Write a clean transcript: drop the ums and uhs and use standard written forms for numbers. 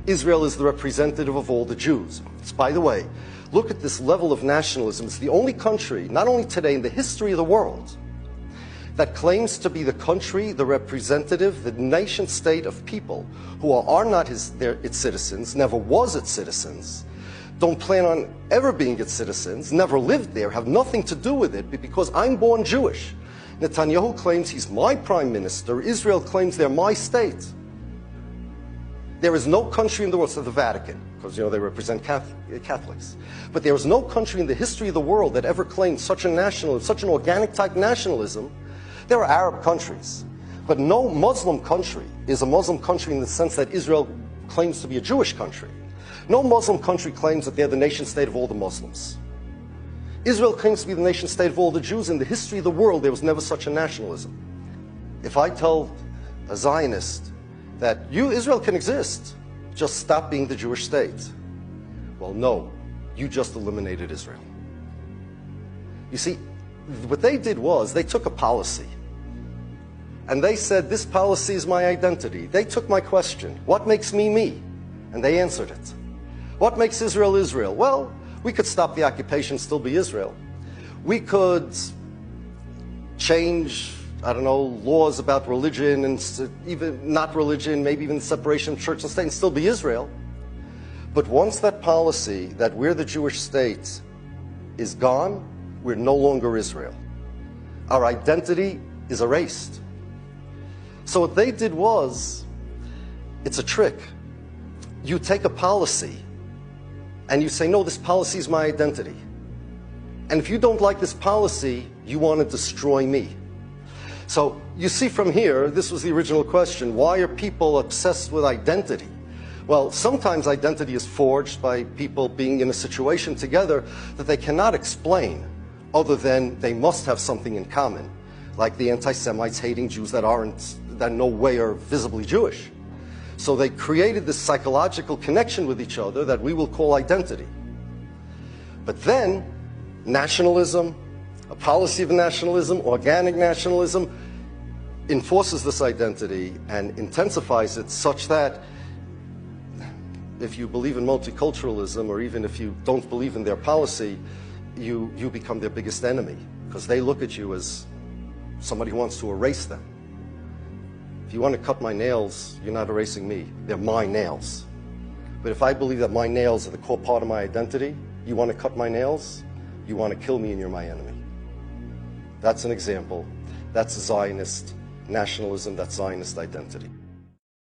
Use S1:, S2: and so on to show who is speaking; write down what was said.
S1: Israel is the representative of all the Jews. It's, by the way, look at this level of nationalism. It's the only country, not only today, in the history of the world, that claims to be the country, the representative, the nation state of people who are not its citizens, never was its citizens, don't plan on ever being its citizens, never lived there, have nothing to do with it, but because I'm born Jewish. Netanyahu claims he's my prime minister. Israel claims they're my state. There is no country in the world, except the Vatican, because they represent Catholics. But there is no country in the history of the world that ever claimed such a nationalism, such an organic type nationalism. There are Arab countries, but no Muslim country is a Muslim country in the sense that Israel claims to be a Jewish country. No Muslim country claims that they're the nation state of all the Muslims. Israel claims to be the nation state of all the Jews. In the history of the world, there was never such a nationalism. If I tell a Zionist that Israel can exist, just stop being the Jewish state, well, no, you just eliminated Israel. You see, what they did was they took a policy and they said, this policy is my identity. They took my question, what makes me me? And they answered it. What makes Israel Israel? Well, we could stop the occupation, still be Israel. We could change, I don't know, laws about religion and even not religion, maybe even the separation of church and state, and still be Israel. But once that policy that we're the Jewish state is gone, we're no longer Israel. Our identity is erased. So what they did was, it's a trick. You take a policy and you say, no, this policy is my identity. And if you don't like this policy, you want to destroy me. So you see from here, this was the original question, why are people obsessed with identity? Well, sometimes identity is forged by people being in a situation together that they cannot explain, other than they must have something in common, like the anti-Semites hating Jews that in no way are visibly Jewish. So they created this psychological connection with each other that we will call identity. But then, nationalism, a policy of nationalism, organic nationalism, enforces this identity and intensifies it such that if you believe in multiculturalism, or even if you don't believe in their policy, you become their biggest enemy, because they look at you as somebody who wants to erase them. If you want to cut my nails, you're not erasing me. They're my nails. But if I believe that my nails are the core part of my identity, you want to cut my nails, you want to kill me and you're my enemy. That's an example. That's Zionist nationalism, that's Zionist identity.